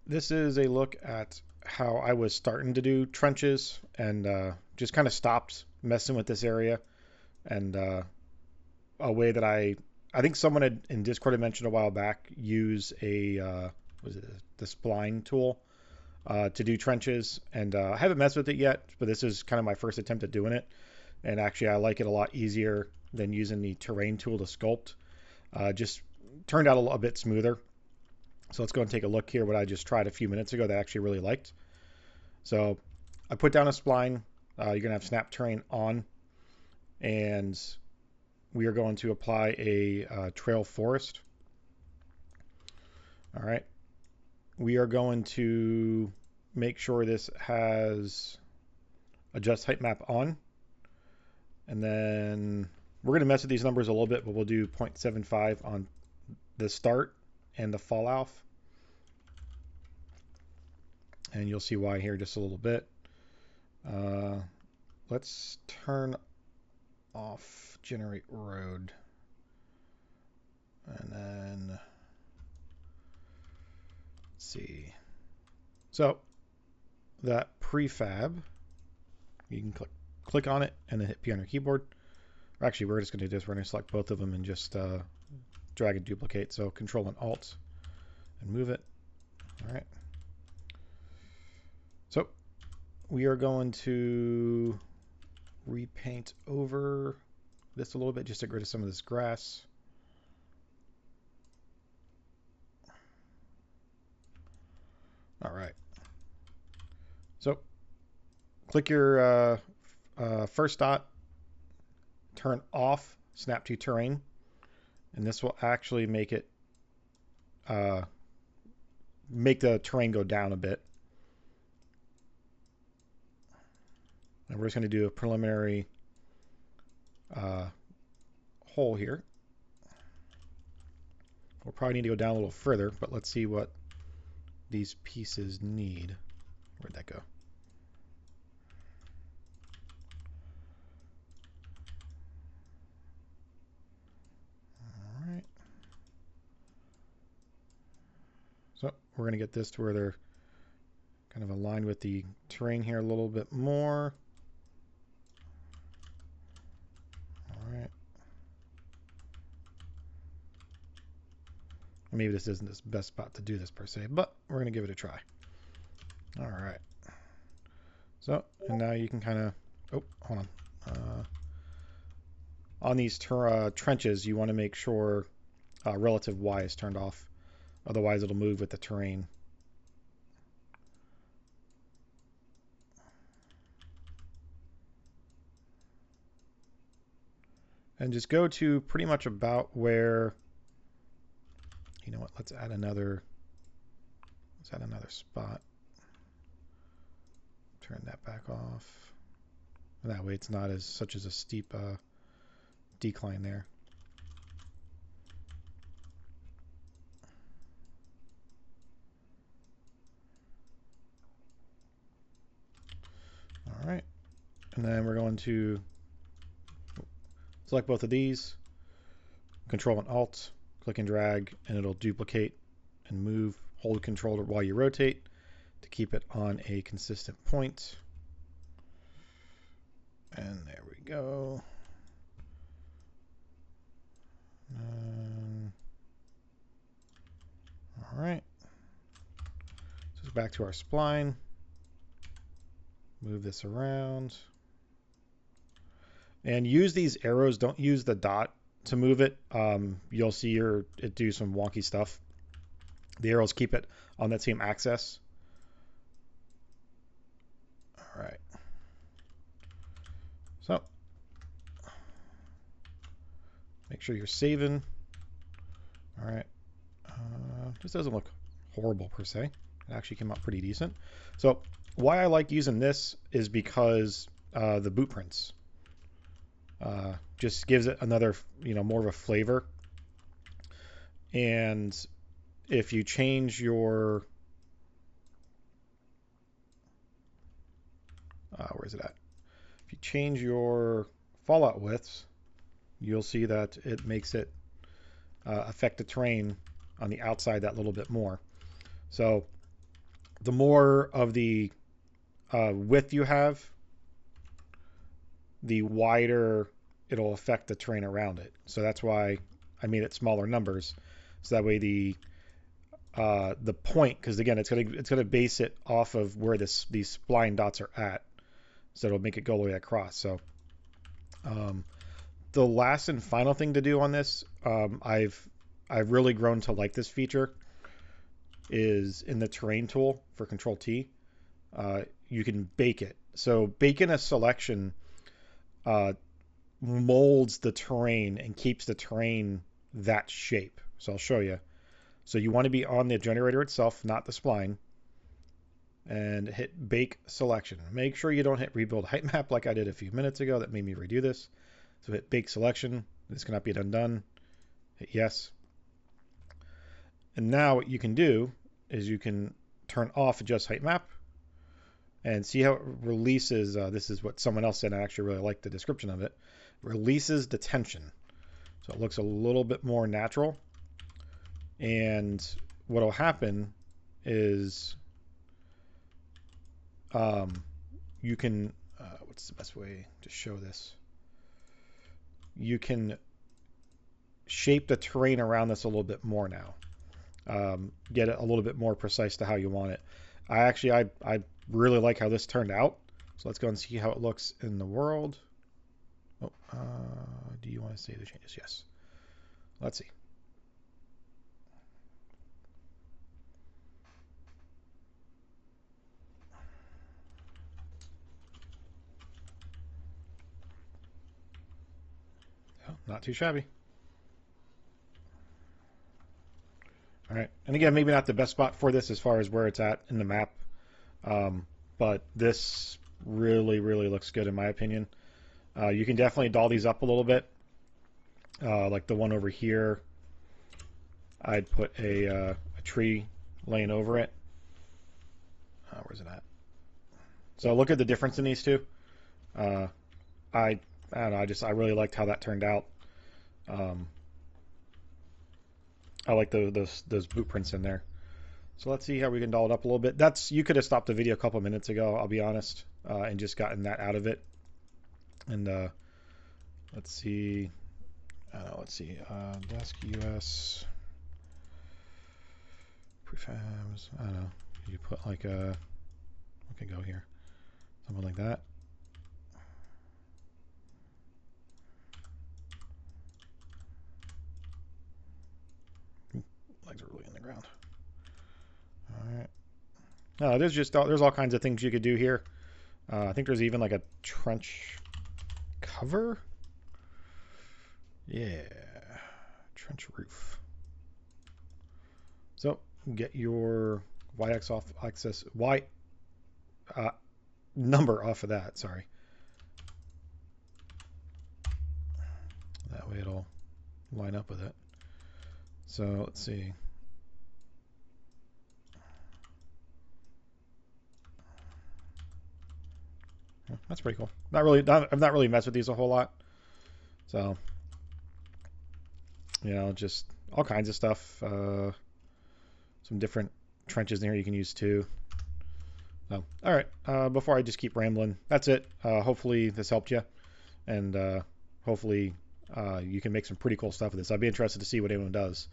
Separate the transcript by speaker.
Speaker 1: This is a look at how I was starting to do trenches and just kind of stopped messing with this area. And a way that I think someone had in Discord had mentioned a while back, use a was it the spline tool to do trenches. And I haven't messed with it yet, but this is kind of my first attempt at doing it. And actually, I like it a lot easier than using the terrain tool to sculpt. Just turned out a bit smoother. So let's go and take a look here what I just tried a few minutes ago that I actually really liked. So I put down a spline. You're going to have snap terrain on, and we are going to apply a trail forest. All right. We are going to make sure this has adjust height map on. And then we're going to mess with these numbers a little bit, but we'll do 0.75 on the start and the fall off. And you'll see why here just a little bit. Let's turn off generate road. And then let's see. So that prefab, you can click on it and then hit P on your keyboard. Or actually, we're just going to do this. We're going to select both of them and just drag and duplicate. So Control and Alt and move it. All right. So we are going to repaint over this a little bit just to get rid of some of this grass. All right. So click your first dot, turn off snap to terrain, and this will actually make it make the terrain go down a bit. And we're just going to do a preliminary hole here. We'll probably need to go down a little further, but let's see what these pieces need. Where'd that go? All right. So we're going to get this to where they're kind of aligned with the terrain here a little bit more. All right. Maybe this isn't the best spot to do this per se, but we're going to give it a try. All right. So, and now you can kind of, oh, hold on these trenches, you want to make sure relative Y is turned off. Otherwise, it'll move with the terrain. And just go to pretty much about where, you know what, let's add another spot. Turn that back off. That way it's not as such as a steep decline there. All right, and then we're going to select both of these, Control and Alt, click and drag, and it'll duplicate and move. Hold Control while you rotate to keep it on a consistent point. And there we go. All right. So back to our spline. Move this around. And use these arrows. Don't use the dot to move it. You'll see it do some wonky stuff. The arrows keep it on that same axis. All right. So make sure you're saving. All right. This doesn't look horrible per se. It actually came out pretty decent. So why I like using this is because the boot prints just gives it another, more of a flavor. And if you change your, where's it at? If you change your fallout widths, you'll see that it makes it affect the terrain on the outside that little bit more. So the more of the width you have, the wider it'll affect the terrain around it. So that's why I made it smaller numbers. So that way the point, because again it's gonna base it off of where these spline dots are at. So it'll make it go all the way across. So the last and final thing to do on this, I've really grown to like this feature, is in the terrain tool for Control T. You can bake it. So baking a selection molds the terrain and keeps the terrain that shape. So I'll show you. So you want to be on the generator itself, not the spline, and hit bake selection. Make sure you don't hit rebuild height map like I did a few minutes ago. That made me redo this. So hit bake selection. This cannot be undone. Hit yes. And now what you can do is you can turn off adjust height map and see how it releases. This is what someone else said. I actually really like the description of it. Releases the tension. So it looks a little bit more natural. And what will happen is you can, what's the best way to show this? You can shape the terrain around this a little bit more now. Get it a little bit more precise to how you want it. I really like how this turned out. So let's go and see how it looks in the world. Oh, do you want to save the changes? Yes. Let's see. Oh, not too shabby. All right, and again, maybe not the best spot for this as far as where it's at in the map, but this really looks good in my opinion. You can definitely doll these up a little bit, like the one over here. I'd put a tree laying over it. Where's it at? So look at the difference in these two. I don't know. I really liked how that turned out. I like those blueprints in there. So let's see how we can doll it up a little bit. You could have stopped the video a couple minutes ago, I'll be honest, and just gotten that out of it. And let's see. Desk US prefabs. I don't know. You put like a. What could go here? Something like that. Legs are really in the ground. All right. There's all kinds of things you could do here. I think there's even like a trench cover. Yeah, trench roof. So get your y-axis number off of that. Sorry. That way it'll line up with it. So let's see. That's pretty cool. I've not really messed with these a whole lot. So, just all kinds of stuff. Some different trenches in here you can use too. So, all right. Before I just keep rambling, that's it. Hopefully this helped you, and hopefully you can make some pretty cool stuff with this. I'd be interested to see what anyone does.